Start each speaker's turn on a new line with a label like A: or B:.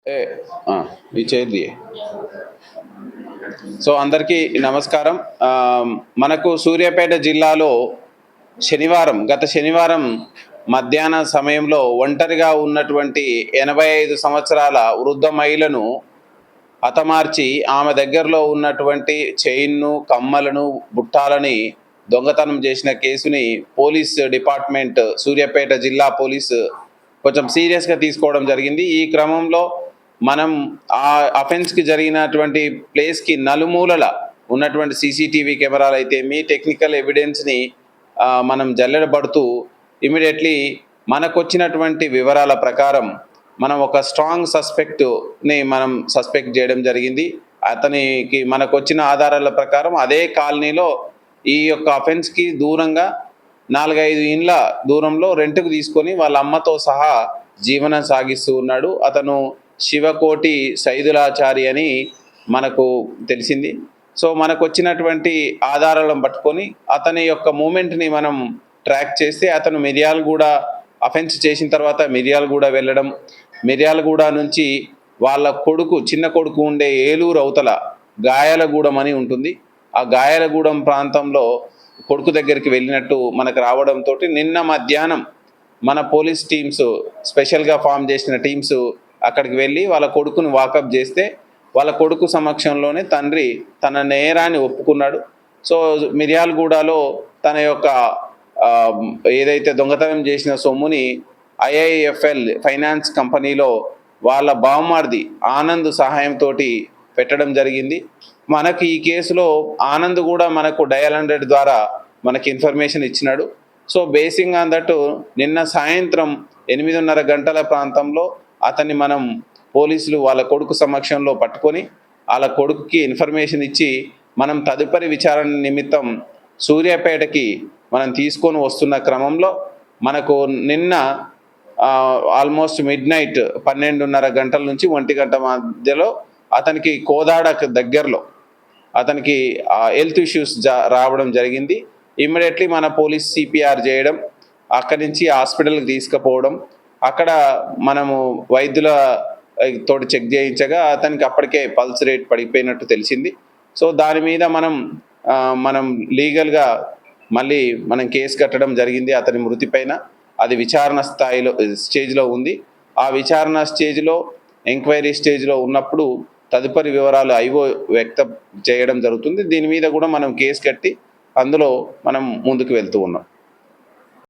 A: ఏ ఈ చేతి సో అందరికీ నమస్కారం. మనకు సూర్యాపేట జిల్లాలో గత శనివారం మధ్యాహ్న సమయంలో ఒంటరిగా ఉన్నటువంటి 85 సంవత్సరాల వృద్ధ మహిళను హతమార్చి ఆమె దగ్గరలో ఉన్నటువంటి చైన్ను, కమ్మలను, బుట్టాలని దొంగతనం చేసిన కేసుని పోలీస్ డిపార్ట్మెంట్, సూర్యాపేట జిల్లా పోలీసు కొంచెం సీరియస్గా తీసుకోవడం జరిగింది. ఈ క్రమంలో మనం ఆ అఫెన్స్కి జరిగినటువంటి ప్లేస్కి నలుమూలల ఉన్నటువంటి సీసీటీవీ కెమెరాలు అయితే టెక్నికల్ ఎవిడెన్స్ని మనం జల్లెడబడుతూ ఇమీడియట్లీ మనకు వచ్చినటువంటి వివరాల ప్రకారం మనం ఒక స్ట్రాంగ్ సస్పెక్ట్ని మనం సస్పెక్ట్ చేయడం జరిగింది. అతనికి మనకు వచ్చిన ఆధారాల ప్రకారం అదే కాలనీలో ఈ యొక్క అఫెన్స్కి దూరంగా 4-5 ఇండ్ల దూరంలో రెంట్కు తీసుకొని వాళ్ళ అమ్మతో సహా జీవనం సాగిస్తూ ఉన్నాడు. అతను శివకోటి సైదులాచారి అని మనకు తెలిసింది. సో మనకు వచ్చినటువంటి ఆధారాలను పట్టుకొని అతని యొక్క మూమెంట్ని మనం ట్రాక్ చేస్తే అతను మిర్యాలగూడ అఫెన్స్ చేసిన తర్వాత మిర్యాలగూడ వెళ్ళడం, మిర్యాలగూడ నుంచి వాళ్ళ కొడుకు, చిన్న కొడుకు ఉండే ఏలూరు అవతల గాయాలగూడెం అని ఉంటుంది. ఆ గాయాలగూడెం ప్రాంతంలో కొడుకు దగ్గరికి వెళ్ళినట్టు మనకు రావడంతో నిన్న మధ్యాహ్నం మన పోలీస్ టీమ్స్, స్పెషల్గా ఫామ్ చేసిన టీమ్స్ అక్కడికి వెళ్ళి వాళ్ళ కొడుకుని వాకప్ చేస్తే వాళ్ళ కొడుకు సమక్షంలోనే తండ్రి తన నేరాన్ని ఒప్పుకున్నాడు. సో మిర్యాలగూడలో తన యొక్క ఏదైతే దొంగతనం చేసిన సొమ్ముని IIFL ఫైనాన్స్ కంపెనీలో వాళ్ళ బావమరిది ఆనంద్ సహాయంతో పెట్టడం జరిగింది. మనకి ఈ కేసులో ఆనంద్ కూడా మనకు డయల్ 100 ద్వారా మనకి ఇన్ఫర్మేషన్ ఇచ్చినాడు. సో బేసింగ్ ఆన్ దట్ నిన్న సాయంత్రం 8:30 గంటల ప్రాంతంలో అతన్ని మనం పోలీసులు వాళ్ళ కొడుకు సమక్షంలో పట్టుకొని వాళ్ళ కొడుకుకి ఇన్ఫర్మేషన్ ఇచ్చి మనం తదుపరి విచారణ నిమిత్తం సూర్యాపేటకి మనం తీసుకొని వస్తున్న క్రమంలో మనకు నిన్న ఆల్మోస్ట్ మిడ్నైట్ 12:30 గంటల నుంచి 1 గంట మధ్యలో అతనికి కోదాడ దగ్గరలో అతనికి హెల్త్ ఇష్యూస్ రావడం జరిగింది. ఇమ్మీడియట్లీ మన పోలీస్ CPR చేయడం, అక్కడి నుంచి హాస్పిటల్కి తీసుకుపోవడం, అక్కడ మనము వైద్యుల తోటి చెక్ చేయించగా అతనికి అప్పటికే పల్స్ రేట్ పడిపోయినట్టు తెలిసింది. సో దాని మీద మనం లీగల్గా మళ్ళీ మనం కేసు కట్టడం జరిగింది అతని మృతి పైన. అది విచారణ స్టేజ్లో ఉంది. ఆ విచారణ స్టేజ్లో, ఎంక్వైరీ స్టేజ్లో ఉన్నప్పుడు తదుపరి వివరాలు IO వ్యక్తం చేయడం జరుగుతుంది. దీని మీద కూడా మనం కేసు కట్టి అందులో మనం ముందుకు వెళ్తూ ఉన్నాం.